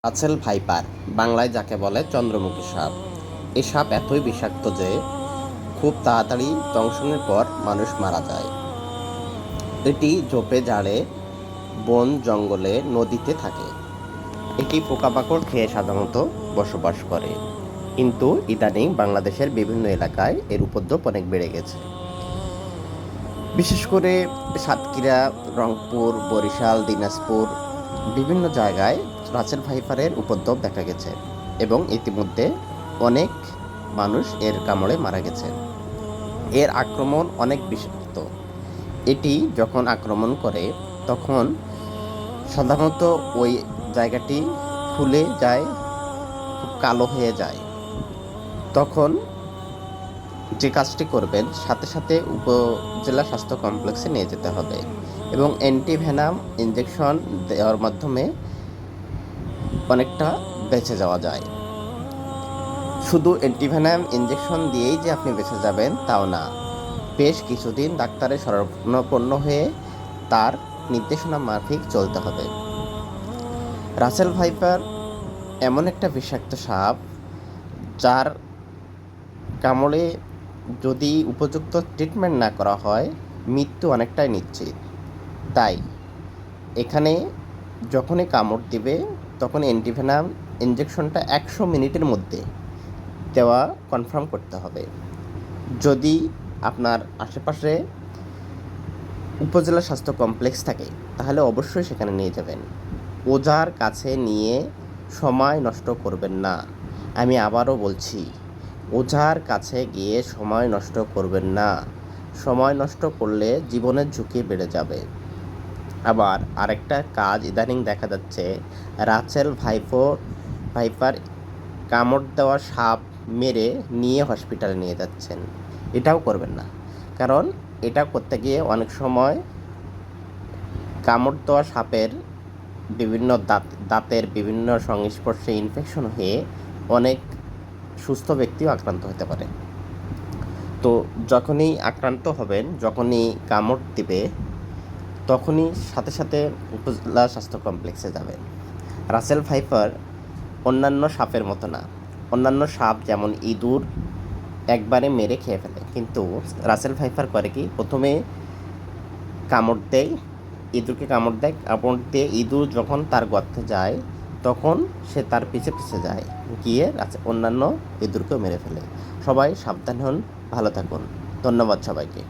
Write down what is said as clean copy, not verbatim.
Russell viper বাংলায় যাকে বলে চন্দ্রমুখী সাপ। এই সাপ এতই বিষাক্ত যে খুব তাড়াতাড়ি দংশনের পর মানুষ মারা যায়। এটি ঝোপে ঝাড়ে, বন জঙ্গলে, নদীতে থাকে। এটি পোকামাকড় খেয়ে সাধারণত বসবাস করে, কিন্তু ইদানিং বাংলাদেশের বিভিন্ন এলাকায় এর উপদ্রব অনেক বেড়ে গেছে। বিশেষ করে সাতক্ষীরা, রংপুর, বরিশাল, দিনাজপুর বিভিন্ন জায়গায় রাসেল ভাইপারের উপদ্রব দেখা গেছে এবং ইতিমধ্যে অনেক মানুষ এর কামড়ে মারা গেছে। এর আক্রমণ অনেক বিষাক্ত। এটি যখন আক্রমণ করে তখন সাধারণত ওই জায়গাটি ফুলে যায়, খুব কালো হয়ে যায়। তখন যে কাজটি করবেন, সাথে সাথে উপজেলা স্বাস্থ্য কমপ্লেক্সে নিয়ে যেতে হবে এবং অ্যান্টিভেনাম ইঞ্জেকশন দেওয়ার মাধ্যমে অনেকটা বেঁচে যাওয়া যায়। শুধু অ্যান্টিভেনাম ইঞ্জেকশন দিয়েই যে আপনি বেঁচে যাবেন তাও না, বেশ কিছুদিন ডাক্তারের শরণাপন্ন হয়ে তার নির্দেশনা মাফিক চলতে হবে। রাসেল ভাইপার এমন একটা বিষাক্ত সাপ যার কামড়ে যদি উপযুক্ত ট্রিটমেন্ট না করা হয় মৃত্যু অনেকটাই নিশ্চিত। তাই এখানে যখনই কামড় দিবে তখন অ্যান্টিভেনাম ইঞ্জেকশনটা 100 মিনিটের মধ্যে দেওয়া কনফার্ম করতে হবে। যদি আপনার আশেপাশে উপজেলা স্বাস্থ্য কমপ্লেক্স থাকে তাহলে অবশ্যই সেখানে নিয়ে যাবেন। ওঝার কাছে নিয়ে সময় নষ্ট করবেন না। আমি আবারও বলছি, ওঝার কাছে গিয়ে সময় নষ্ট করবেন না। সময় নষ্ট করলে জীবনের ঝুঁকি বেড়ে যাবে। আবার আরেকটা কাজ ইদানিং দেখা যাচ্ছে, রাসেল ভাইপার কামড় দেওয়া সাপ মেরে নিয়ে হসপিটালে নিয়ে যাচ্ছেন। এটাও করবেন না, কারণ এটা করতে গিয়ে অনেক সময় কামড় দেওয়া সাপের বিভিন্ন দাঁতের বিভিন্ন সংস্পর্শে ইনফেকশন হয়ে অনেক সুস্থ ব্যক্তিও আক্রান্ত হতে পারে। তো যখনই আক্রান্ত হবেন, যখনই কামড় দিবে তখনই সাথে সাথে উপজেলা স্বাস্থ্য কমপ্লেক্সে যাবেন। রাসেল ভাইপার অন্যান্য সাপের মতো না। অন্যান্য সাপ যেমন ইঁদুর একবারে মেরে খেয়ে ফেলে, কিন্তু রাসেল ভাইপার করে কি, প্রথমে কামড় দেয়, ইঁদুরকে কামড় দেয়, কামড় দিয়ে ইঁদুর যখন তার গর্তে যায় তখন সে তার পিছে পিছে যায়, গিয়ে অন্যান্য ইঁদুরকেও মেরে ফেলে। সবাই সাবধান হন, ভালো থাকুন। ধন্যবাদ সবাইকে।